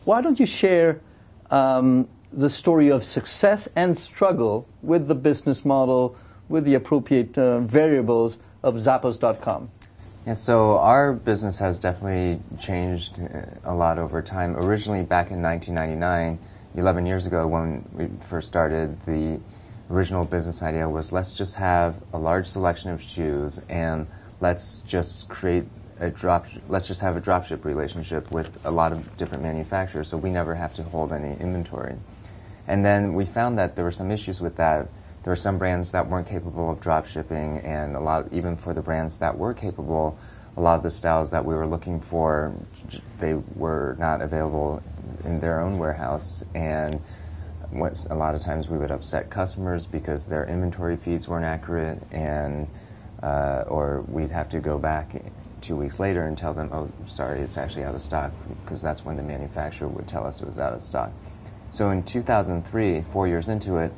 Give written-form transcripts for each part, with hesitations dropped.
Why don't you share the story of success and struggle with the business model, with the appropriate variables of Zappos.com? Yeah, so our business has definitely changed a lot over time. Originally, back in 1999, 11 years ago when we first started, the original business idea was let's just have a large selection of shoes and let's just have a dropship relationship with a lot of different manufacturers so we never have to hold any inventory. And then we found that there were some issues with that. There were some brands that weren't capable of drop shipping, and even for the brands that were capable, a lot of the styles that we were looking for, they were not available in their own warehouse. And a lot of times we would upset customers because their inventory feeds weren't accurate, and or we'd have to go back 2 weeks later and tell them, oh, sorry, it's actually out of stock, because that's when the manufacturer would tell us it was out of stock. So in 2003, 4 years into it,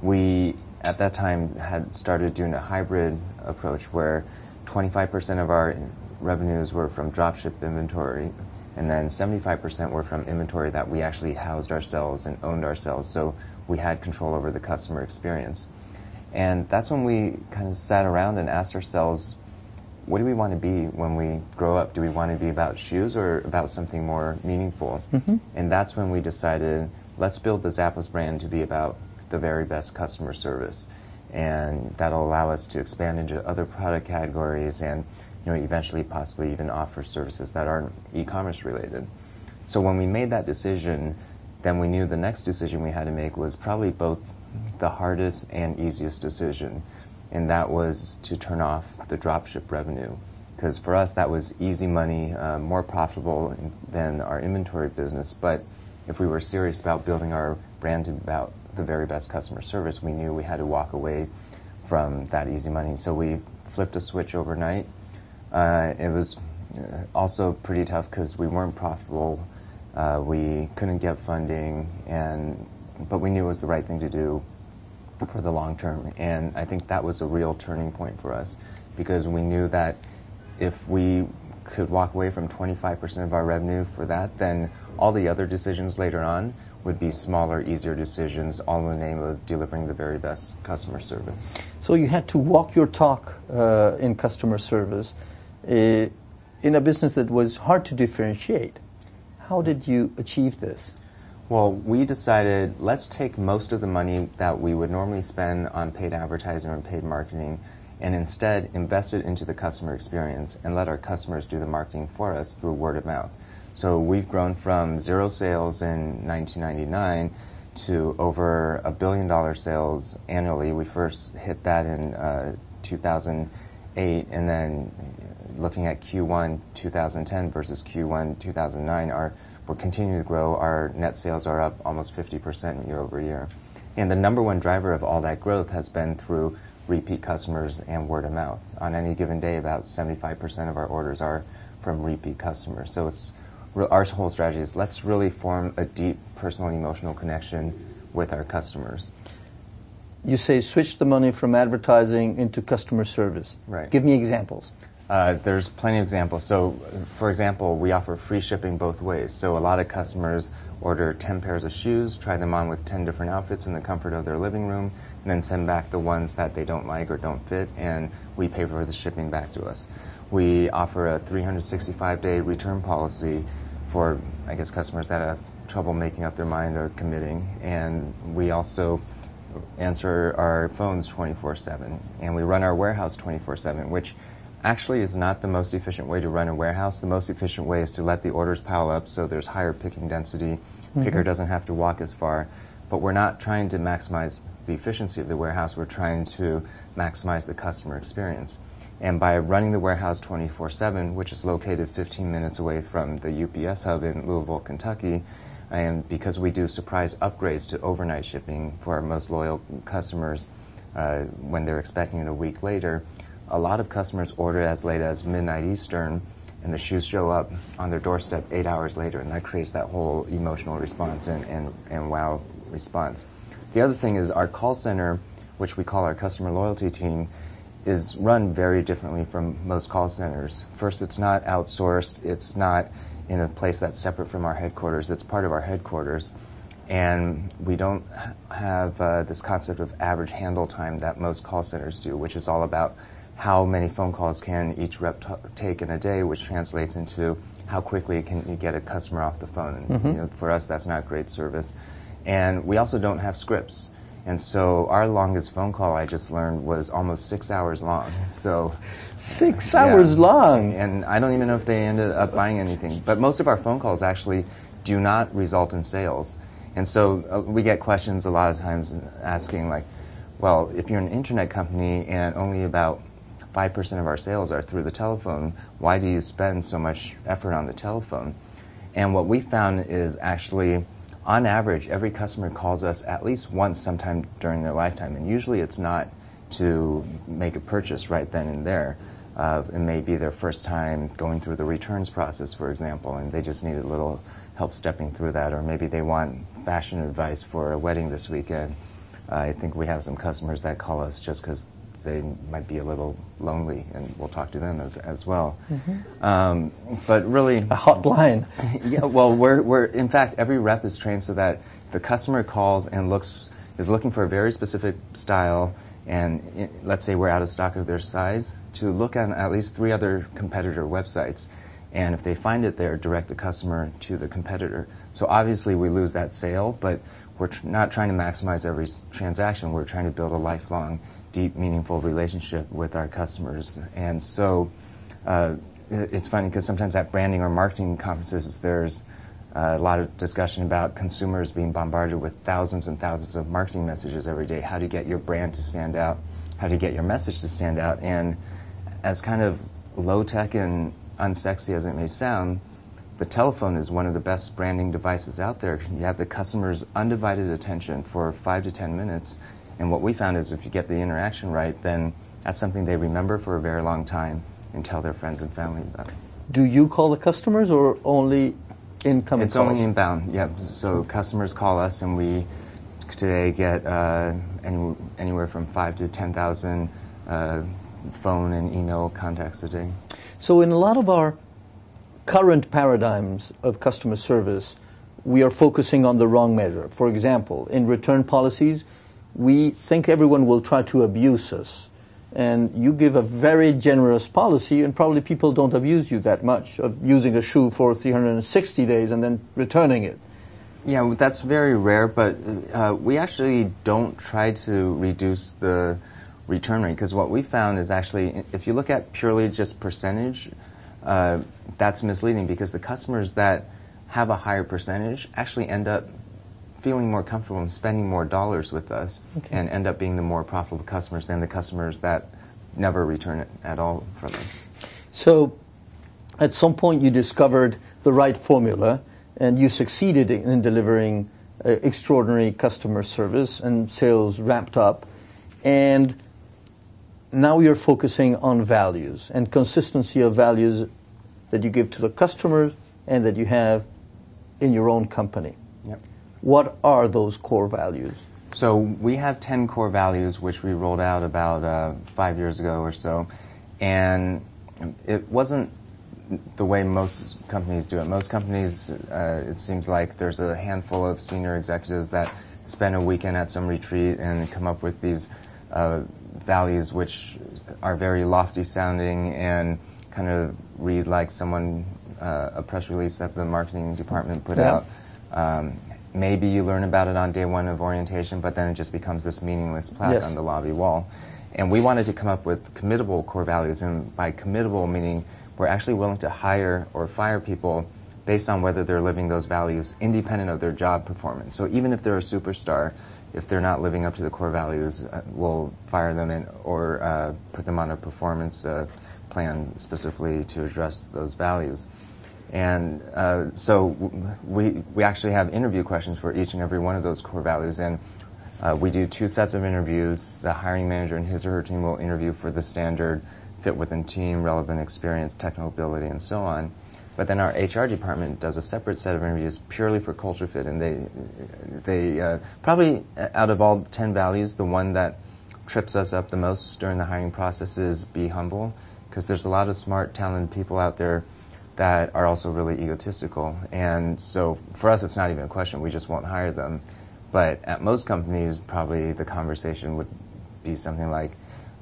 we, at that time, had started doing a hybrid approach where 25% of our revenues were from dropship inventory, and then 75% were from inventory that we actually housed ourselves and owned ourselves, so we had control over the customer experience. And that's when we kind of sat around and asked ourselves, what do we want to be when we grow up? Do we want to be about shoes or about something more meaningful? Mm-hmm. And that's when we decided, let's build the Zappos brand to be about the very best customer service, and that'll allow us to expand into other product categories and eventually possibly even offer services that aren't e-commerce related. So when we made that decision, then we knew the next decision we had to make was probably both the hardest and easiest decision, and that was to turn off the dropship revenue, because for us that was easy money, more profitable than our inventory business. But if we were serious about building our brand about the very best customer service, we knew we had to walk away from that easy money. So we flipped a switch overnight. It was also pretty tough because we weren't profitable. We couldn't get funding, but we knew it was the right thing to do for the long term. And I think that was a real turning point for us, because we knew that if we could walk away from 25% of our revenue for that, then all the other decisions later on would be smaller, easier decisions, all in the name of delivering the very best customer service. So you had to walk your talk in customer service in a business that was hard to differentiate. How did you achieve this? Well, we decided, let's take most of the money that we would normally spend on paid advertising or paid marketing and instead invest it into the customer experience and let our customers do the marketing for us through word of mouth. So we've grown from 0 sales in 1999 to over $1 billion sales annually. We first hit that in 2008, and then looking at Q1 2010 versus Q1 2009, we're continuing to grow. Our net sales are up almost 50% year over year. And the number one driver of all that growth has been through repeat customers and word of mouth. On any given day, about 75% of our orders are from repeat customers. So our whole strategy is let's really form a deep personal and emotional connection with our customers. You say switch the money from advertising into customer service. Right. Give me examples. There's plenty of examples. So, for example, we offer free shipping both ways. So a lot of customers order 10 pairs of shoes, try them on with 10 different outfits in the comfort of their living room, and then send back the ones that they don't like or don't fit, and we pay for the shipping back to us. We offer a 365-day return policy for, I guess, customers that have trouble making up their mind or committing. And we also answer our phones 24/7. And we run our warehouse 24/7, which actually is not the most efficient way to run a warehouse. The most efficient way is to let the orders pile up so there's higher picking density. Picker doesn't have to walk as far. But we're not trying to maximize the efficiency of the warehouse. We're trying to maximize the customer experience. And by running the warehouse 24/7, which is located 15 minutes away from the UPS hub in Louisville, Kentucky, and because we do surprise upgrades to overnight shipping for our most loyal customers when they're expecting it a week later, a lot of customers order as late as midnight Eastern, and the shoes show up on their doorstep 8 hours later, and that creates that whole emotional response and wow response. The other thing is our call center, which we call our customer loyalty team, is run very differently from most call centers. First, it's not outsourced. It's not in a place that's separate from our headquarters. It's part of our headquarters. And we don't have this concept of average handle time that most call centers do, which is all about how many phone calls can each rep take in a day, which translates into how quickly can you get a customer off the phone. And, you know, for us, that's not great service. And we also don't have scripts. And so our longest phone call, I just learned, was almost 6 hours long. So 6 hours long? And I don't even know if they ended up buying anything. But most of our phone calls actually do not result in sales. And so we get questions a lot of times asking, like, well, if you're an internet company and only about 5% of our sales are through the telephone, why do you spend so much effort on the telephone? And what we found is actually, on average, every customer calls us at least once sometime during their lifetime. And usually it's not to make a purchase right then and there. It may be their first time going through the returns process, for example, and they just need a little help stepping through that. Or maybe they want fashion advice for a wedding this weekend. I think we have some customers that call us just because they might be a little lonely, and we'll talk to them as well. But really, a hotline. Yeah, well, we're in fact, every rep is trained so that the customer calls and is looking for a very specific style, and let's say we're out of stock of their size, to look at least 3 other competitor websites. And if they find it there, direct the customer to the competitor. So obviously we lose that sale, but we're not trying to maximize every transaction. We're trying to build a lifelong, deep, meaningful relationship with our customers. And so it's funny because sometimes at branding or marketing conferences, there's a lot of discussion about consumers being bombarded with thousands and thousands of marketing messages every day. How do you get your brand to stand out? How do you get your message to stand out? And as kind of low-tech and unsexy as it may sound, the telephone is one of the best branding devices out there. You have the customer's undivided attention for 5 to 10 minutes, and what we found is if you get the interaction right, then that's something they remember for a very long time and tell their friends and family about it. Do you call the customers or only incoming It's calls? only inbound, yeah. So customers call us, and we today get anywhere from 5 to 10,000 phone and email contacts a day. So in a lot of our current paradigms of customer service, we are focusing on the wrong measure. For example, in return policies, we think everyone will try to abuse us. And you give a very generous policy, and probably people don't abuse you that much, of using a shoe for 360 days and then returning it. Yeah, that's very rare, but we actually don't try to reduce the return rate, because what we found is actually, if you look at purely just percentage, that's misleading, because the customers that have a higher percentage actually end up feeling more comfortable and spending more dollars with us, and end up being the more profitable customers than the customers that never return it at all from us. So at some point you discovered the right formula, and you succeeded in delivering extraordinary customer service, and sales ramped up, and now you're focusing on values and consistency of values that you give to the customers and that you have in your own company. Yep. What are those core values? So we have 10 core values, which we rolled out about 5 years ago or so, and it wasn't the way most companies do it. Most companies, it seems like there's a handful of senior executives that spend a weekend at some retreat and come up with these values which are very lofty sounding and kind of read like a press release that the marketing department put out. Maybe you learn about it on day 1 of orientation, but then it just becomes this meaningless plaque on the lobby wall. And we wanted to come up with committable core values, and by committable meaning we're actually willing to hire or fire people based on whether they're living those values independent of their job performance. So even if they're a superstar, if they're not living up to the core values, we'll fire them or put them on a performance plan specifically to address those values. And so we actually have interview questions for each and every one of those core values, and we do 2 sets of interviews. The hiring manager and his or her team will interview for the standard fit within team, relevant experience, technical ability, and so on. But then our HR department does a separate set of interviews purely for culture fit, and they probably, out of all 10 values, the one that trips us up the most during the hiring process is be humble, because there's a lot of smart, talented people out there that are also really egotistical. And so for us, it's not even a question. We just won't hire them. But at most companies, probably the conversation would be something like,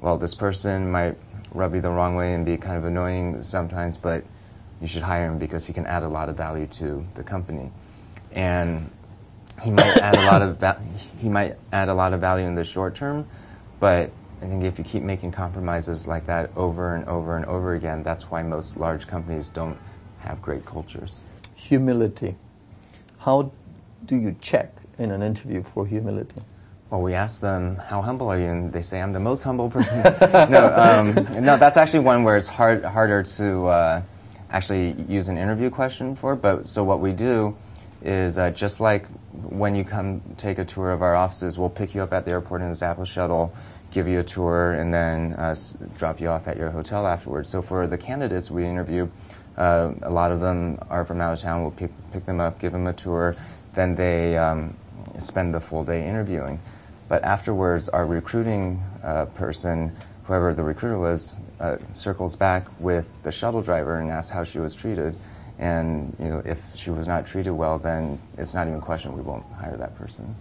well, this person might rub you the wrong way and be kind of annoying sometimes, but you should hire him because he can add a lot of value to the company. And he might add a lot of value in the short term, but I think if you keep making compromises like that over and over and over again, that's why most large companies don't have great cultures. Humility. How do you check in an interview for humility? Well, we ask them, how humble are you? And they say, I'm the most humble person. No, that's actually one where it's harder to actually use an interview question for. But so what we do is just like when you come take a tour of our offices, we'll pick you up at the airport in the Zappos shuttle, give you a tour, and then drop you off at your hotel afterwards. So for the candidates we interview, a lot of them are from out of town. We'll pick them up, give them a tour, then they spend the full day interviewing. But afterwards, our recruiting person, whoever the recruiter was, circles back with the shuttle driver and asks how she was treated. And if she was not treated well, then it's not even a question. We won't hire that person.